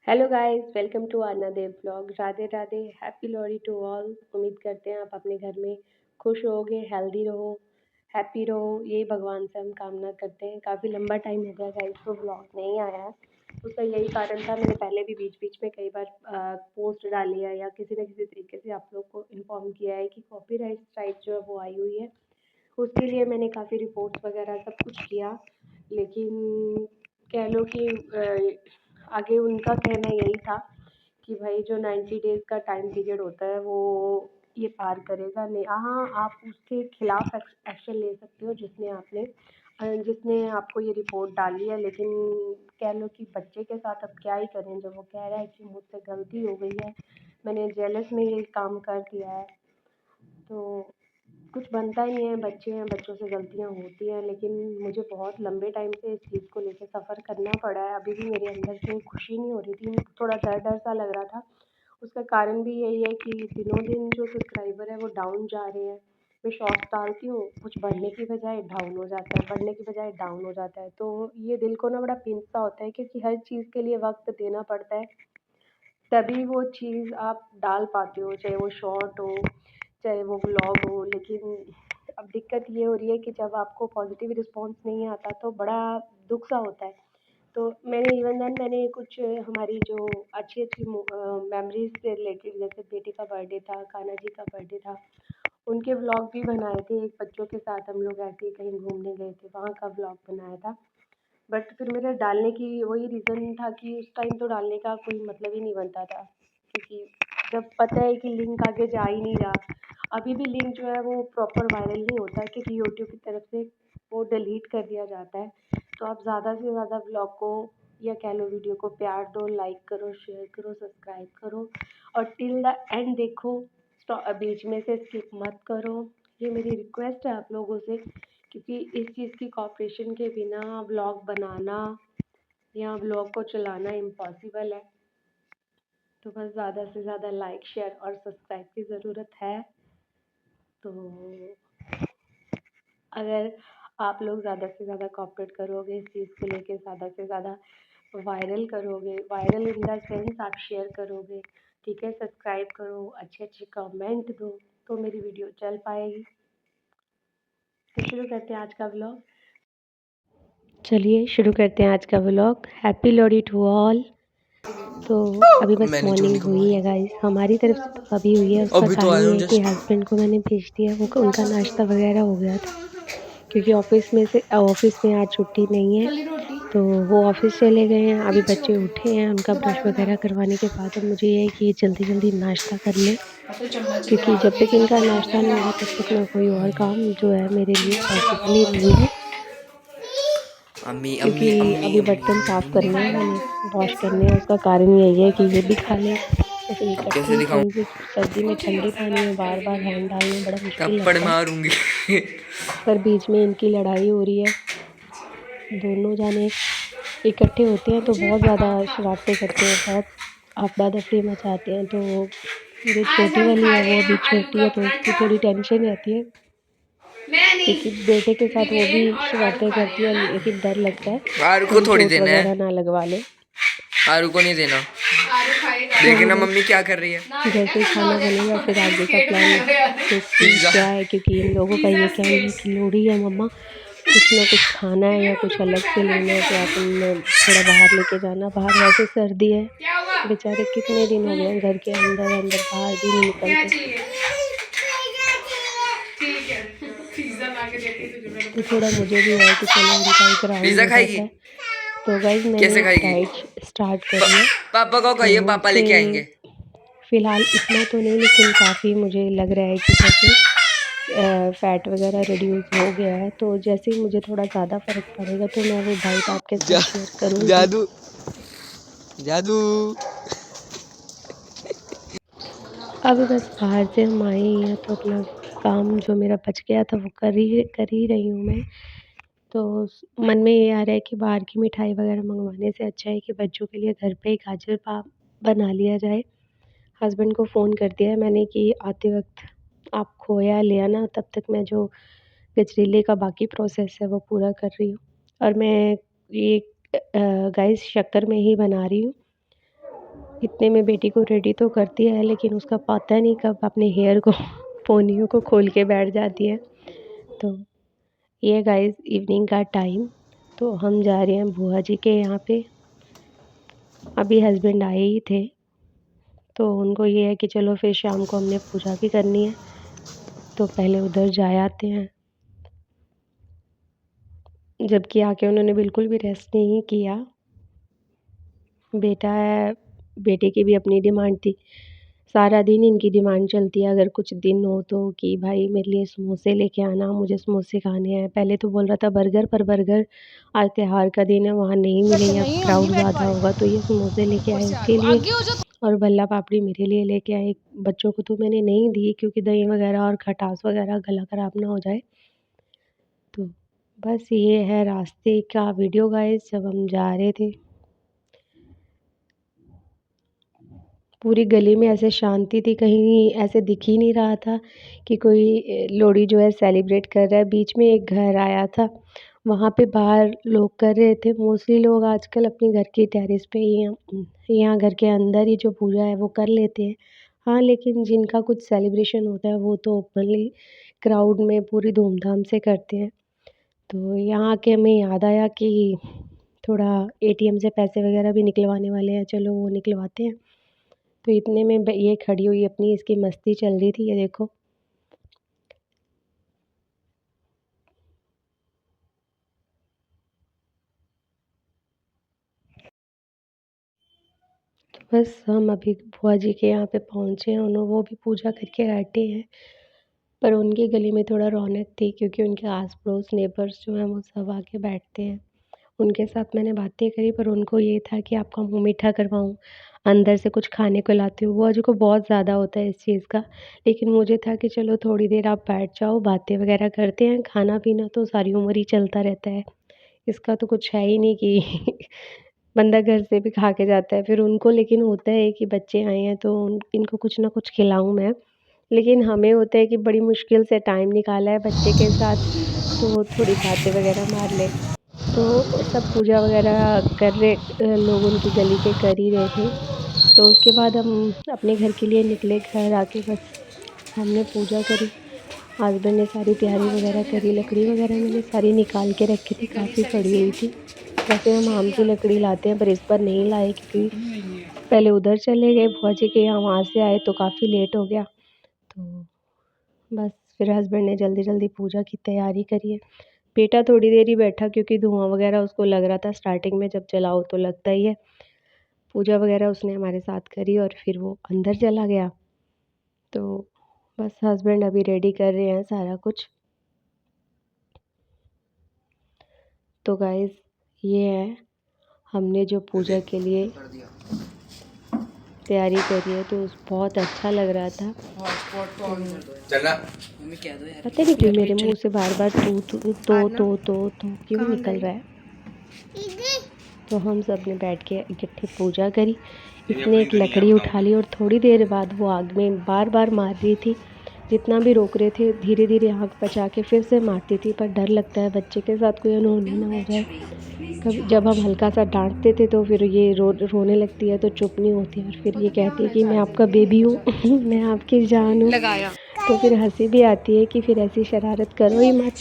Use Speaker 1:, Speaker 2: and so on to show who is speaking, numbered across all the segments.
Speaker 1: Hello guys, welcome to another vlog. Radhe Radhe, happy Lohri to all. उम्मीद करते हैं आप अपने घर में खुश रहोगे, हेल्दी रहो, हैप्पी रहो। यही भगवान से हम कामना करते हैं। काफ़ी लंबा टाइम हो गया गाइस तो व्लॉग नहीं आया है। उसका यही कारण था, मैंने पहले भी बीच बीच में कई बार पोस्ट डाली है या किसी न किसी तरीके से आप लोग को इन्फॉर्म किया है कि कॉपीराइट स्ट्राइक जो है वो आई हुई है। उसके लिए मैंने काफ़ी रिपोर्ट्स वगैरह सब कुछ किया, लेकिन कह लो कि आगे उनका कहना यही था कि भाई जो 90 डेज़ का टाइम पीरियड होता है वो ये पार करेगा नहीं। हाँ, आप उसके खिलाफ एक्शन ले सकते हो जिसने आपको ये रिपोर्ट डाली है, लेकिन कह लो कि बच्चे के साथ अब क्या ही करें जब वो कह रहा है कि मुझसे गलती हो गई है, मैंने जेलस में ये काम कर दिया है। तो कुछ बनता ही नहीं है, बच्चे हैं, बच्चों से गलतियाँ होती हैं, लेकिन मुझे बहुत लंबे टाइम से इस चीज़ को लेके सफ़र करना पड़ा है। अभी भी मेरे अंदर से खुशी नहीं हो रही थी, थोड़ा डर-डर सा लग रहा था। उसका कारण भी यही है कि दिनों-दिन जो सब्सक्राइबर है वो डाउन जा रहे हैं। मैं शॉर्ट्स डालती हूँ, कुछ बढ़ने की बजाय डाउन हो जाता है, बढ़ने की बजाय डाउन हो जाता है। तो ये दिल को ना बड़ा पिंच सा होता है, क्योंकि हर चीज़ के लिए वक़्त देना पड़ता है, तभी वो चीज़ आप डाल पाते हो, चाहे वो शॉर्ट हो, चाहे वो व्लॉग हो। लेकिन अब दिक्कत ये हो रही है कि जब आपको पॉजिटिव रिस्पॉन्स नहीं आता तो बड़ा दुःख सा होता है। तो मैंने कुछ हमारी जो अच्छी-अच्छी मेमोरीज़ से रिलेटेड, जैसे बेटे का बर्थडे था, कान्हा जी का बर्थडे था, उनके व्लॉग भी बनाए थे। एक बच्चों के साथ हम लोग ऐसे ही कहीं घूमने गए थे, वहाँ का व्लॉग बनाया था। बट फिर मेरा डालने की वही रीज़न था कि उस टाइम तो डालने का कोई मतलब ही नहीं बनता था, क्योंकि जब पता है कि लिंक आगे जा ही नहीं रहा। अभी भी लिंक जो है वो प्रॉपर वायरल नहीं होता है, क्योंकि यूट्यूब की तरफ से वो डिलीट कर दिया जाता है। तो आप ज़्यादा से ज़्यादा ब्लॉग को या कह लो वीडियो को प्यार दो, लाइक करो, शेयर करो, सब्सक्राइब करो और टिल द एंड देखो। बीच में से स्किप मत करो। ये मेरी रिक्वेस्ट है आप लोगों से, क्योंकि इस चीज़ की कॉपरेशन के बिना व्लॉग बनाना या व्लॉग को चलाना इम्पॉसिबल है। तो बस ज़्यादा से ज़्यादा लाइक, शेयर और सब्सक्राइब की ज़रूरत है। तो अगर आप लोग ज़्यादा से ज़्यादा कॉपरेट करोगे, इस चीज़ को लेके ज़्यादा से ज़्यादा वायरल करोगे, वायरल इन द सेंस आप शेयर करोगे, ठीक है, सब्सक्राइब करो, अच्छे-अच्छे कमेंट दो, तो मेरी वीडियो चल पाएगी। तो शुरू करते हैं आज का व्लॉग। चलिए शुरू करते हैं आज का vlog. Happy Lohri to all. तो अभी बस
Speaker 2: मैंने
Speaker 1: मॉर्निंग
Speaker 2: चुन्नी
Speaker 1: हुई
Speaker 2: कमाई।
Speaker 1: है गाइस, हमारी तरफ से तो अभी हुई है। उसका
Speaker 2: अभी तो
Speaker 1: कारण
Speaker 2: आया
Speaker 1: ये
Speaker 2: हूँ
Speaker 1: है कि
Speaker 2: जस्ट।
Speaker 1: हस्बैंड को मैंने भेज दिया, वो उनका नाश्ता वगैरह हो गया था, क्योंकि ऑफिस में आज छुट्टी नहीं है, तो वो ऑफिस चले गए हैं। अभी बच्चे उठे हैं, उनका ब्रश वगैरह करवाने के बाद अब मुझे ये है कि जल्दी जल्दी नाश्ता कर लें, क्योंकि जब तक इनका नाश्ता नहीं होगा तब तक मैं कोई और काम जो है मेरे लिए पॉसिबल ही नहीं है।
Speaker 2: अम्मी
Speaker 1: क्योंकि
Speaker 2: अम्मी अम्मी
Speaker 1: अभी
Speaker 2: अम्मी
Speaker 1: बर्तन साफ़
Speaker 2: अम्मी।
Speaker 1: करने हैं मैंने, वॉश करने हैं। उसका कारण यही है कि ये भी खा लें, ऐसे
Speaker 2: अब
Speaker 1: इकट्ठे
Speaker 2: कैसे
Speaker 1: ही
Speaker 2: दिखाऊं?
Speaker 1: खाएंगे। सर्दी में ठंडे पानी में बार बार हैंड डालना बड़ा मुश्किल
Speaker 2: थप्पड़
Speaker 1: लगता है।
Speaker 2: मारूंगी।
Speaker 1: पर बीच में इनकी लड़ाई हो रही है, दोनों जाने इकट्ठे होते हैं तो बहुत ज़्यादा शरारतें करते हैं, बहुत अफरा दफरी मचाते हैं। तो जो छोटी वाली है वो अभी छोटी है, तो उसकी थोड़ी टेंशन रहती है, क्योंकि बेटे के साथ वो भी शरारतें करती है, लेकिन डर लगता है
Speaker 2: आरू को
Speaker 1: कहीं
Speaker 2: थोड़ी
Speaker 1: चोट
Speaker 2: देना है।
Speaker 1: वगैरह ना लगवा ले।
Speaker 2: आरू को नहीं देना।
Speaker 1: तो अभी
Speaker 2: देखना
Speaker 1: बस
Speaker 2: मम्मी क्या कर रही है।
Speaker 1: जैसे ही खाना बनेगा फिर आगे का प्लान देखती हूँ
Speaker 2: पिज्जा।
Speaker 1: क्या है, क्योंकि इन लोगों का ये कहना है कि लोहड़ी है मम्मा, कुछ ना कुछ खाना है या कुछ अलग से लेना है, तो आप इन थोड़ा बाहर लेके जाना। बाहर वैसे सर्दी है, बेचारे कितने दिन हो गए हैं घर के अंदर अंदर, बाहर भी नहीं निकलते। तो थोड़ा मुझे भी है कि चलो उनका एक राउंड
Speaker 2: पिज्जा
Speaker 1: हो
Speaker 2: खाएगी?
Speaker 1: जाता है। तो गाइज मैंने
Speaker 2: कैसे खाएगी?
Speaker 1: डाइट स्टार्ट करी है,
Speaker 2: पापा को
Speaker 1: तो
Speaker 2: कहिए, पापा
Speaker 1: उससे
Speaker 2: लेके आएंगे।
Speaker 1: फ़िलहाल इतना तो नहीं, लेकिन काफ़ी मुझे लग रहा है कि जैसे फ़ैट वगैरह रिड्यूस हो गया है। तो जैसे ही मुझे थोड़ा ज़्यादा फ़र्क पड़ेगा तो मैं वो डाइट आपके साथ
Speaker 2: जा,
Speaker 1: शेयर करूँगी।
Speaker 2: जादू जादू।
Speaker 1: अभी बस बाहर से हम आए ही हैं, तो अपना काम जो मेरा बच गया था वो कर ही रही हूँ मैं। तो मन में ये आ रहा है कि बाहर की मिठाई वगैरह मंगवाने से अच्छा है कि बच्चों के लिए घर पे ही गाजर पाव बना लिया जाए। हस्बैंड को फ़ोन कर दिया है मैंने कि आते वक्त आप खोया ले आना, तब तक मैं जो गजरेले का बाकी प्रोसेस है वो पूरा कर रही हूँ। और मैं ये गाइस शक्कर में ही बना रही हूँ, इतने में बेटी को रेडी तो करती है, लेकिन उसका पता नहीं कब अपने हेयर को पोनियों को खोल के बैठ जाती है। तो ये गाइस इवनिंग का टाइम, तो हम जा रहे हैं बुआ जी के यहाँ पे। अभी हस्बैंड आए ही थे, तो उनको ये है कि चलो फिर शाम को हमने पूजा भी करनी है, तो पहले उधर जा आते हैं। जबकि आके उन्होंने बिल्कुल भी रेस्ट नहीं किया। बेटा है, बेटे की भी अपनी डिमांड थी। सारा दिन इनकी डिमांड चलती है, अगर कुछ दिन हो तो कि भाई मेरे लिए समोसे लेके आना, मुझे समोसे खाने हैं। पहले तो बोल रहा था बर्गर, पर बर्गर आज त्योहार का दिन है, वहाँ नहीं मिलेंगे, अब क्राउड ज़्यादा होगा, तो ये समोसे लेके आए उसके लिए, और भल्ला पापड़ी मेरे लिए लेके आए। बच्चों को तो मैंने नहीं दी क्योंकि दही वगैरह और खटास वगैरह गला ख़राब ना हो जाए। तो बस ये है रास्ते का वीडियो गाइस, जब हम जा रहे थे। पूरी गली में ऐसे शांति थी, कहीं ऐसे दिख ही नहीं रहा था कि कोई लोहड़ी जो है सेलिब्रेट कर रहा है। बीच में एक घर आया था, वहाँ पे बाहर लोग कर रहे थे। मोस्टली लोग आजकल अपने घर की टेरेस पे यहाँ घर के अंदर ही जो पूजा है वो कर लेते हैं। हाँ, लेकिन जिनका कुछ सेलिब्रेशन होता है वो तो ओपनली क्राउड में पूरी धूमधाम से करते हैं। तो यहाँ आके हमें याद आया कि थोड़ा एटीएम से पैसे वगैरह भी निकलवाने वाले हैं, चलो वो निकलवाते हैं। तो इतने में ये खड़ी हुई अपनी इसकी मस्ती चल रही थी, ये देखो। तो बस हम अभी बुआ जी के यहाँ पे पहुँचे हैं, वो भी पूजा करके हटे हैं। पर उनकी गली में थोड़ा रौनक थी क्योंकि उनके आस पड़ोस नेबर्स जो हैं वो सब आके बैठते हैं। उनके साथ मैंने बातें करी, पर उनको ये था कि आपका मुँह मीठा करवाऊँ, अंदर से कुछ खाने को लाती हूँ। बुआ जी को बहुत ज़्यादा होता है इस चीज़ का, लेकिन मुझे था कि चलो थोड़ी देर आप बैठ जाओ, बातें वगैरह करते हैं, खाना-पीना तो सारी उम्र ही चलता रहता है। इसका तो कुछ है ही नहीं कि बंदा घर से भी खा के जाता है। फिर उनको लेकिन होता है कि बच्चे आए हैं तो इनको कुछ ना कुछ खिलाऊँ मैं। लेकिन हमें होता है कि बड़ी मुश्किल से टाइम निकाला है बच्चे के साथ, तो थोड़ी बातें वगैरह मार लें। तो सब पूजा वगैरह कर रहे लोग उनकी गली के कर ही रहे थे। तो उसके बाद हम अपने घर के लिए निकले। घर आके बस हमने पूजा करी, हस्बैंड ने सारी तैयारी वगैरह करी। लकड़ी वगैरह मैंने सारी निकाल के रखी थी, काफ़ी पड़ी हुई थी। वैसे हम आम की लकड़ी लाते हैं, पर इस बार नहीं लाए क्योंकि पहले उधर चले गए बुआ जी के यहाँ, वहाँ से आए तो काफ़ी लेट हो गया। तो बस फिर हस्बैंड ने जल्दी-जल्दी पूजा की तैयारी करी है। बेटा थोड़ी देर ही बैठा क्योंकि धुआँ वगैरह उसको लग रहा था, स्टार्टिंग में जब जलाओ तो लगता ही है। पूजा वगैरह उसने हमारे साथ करी और फिर वो अंदर चला गया। तो बस हस्बैंड अभी रेडी कर रहे हैं सारा कुछ। तो गाइस ये है, हमने जो पूजा के लिए तैयारी करी है, तो बहुत अच्छा लग रहा था। पता नहीं क्यों मेरे मुंह से बार बार तो क्यों निकल रहा है। तो हम सब ने बैठ के इकट्ठे पूजा करी। इसने एक लकड़ी उठा ली और थोड़ी देर बाद वो आग में बार बार मार रही थी। जितना भी रोक रहे थे धीरे धीरे आग बचा के फिर से मारती थी, पर डर लगता है बच्चे के साथ कोई अनहोनी ना हो जाए। कभी जब हम हल्का सा डांटते थे तो फिर ये रोने लगती है, तो चुप नहीं होती और फिर ये कहती है कि मैं आपका बेबी हूँ मैं आपकी जान हूँ। तो फिर हंसी भी आती है कि फिर ऐसी शरारत करो ही मत।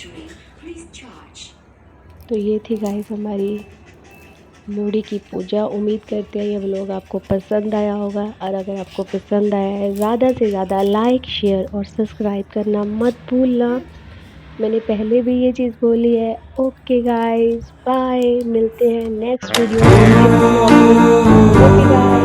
Speaker 1: तो ये थी गाइस हमारी लोहड़ी की पूजा। उम्मीद करते हैं ये व्लॉग आपको पसंद आया होगा, और अगर आपको पसंद आया है ज़्यादा से ज़्यादा लाइक, शेयर और सब्सक्राइब करना मत भूलना। मैंने पहले भी ये चीज़ बोली है। ओके गाइस, बाय, मिलते हैं नेक्स्ट वीडियो में। Okay guys.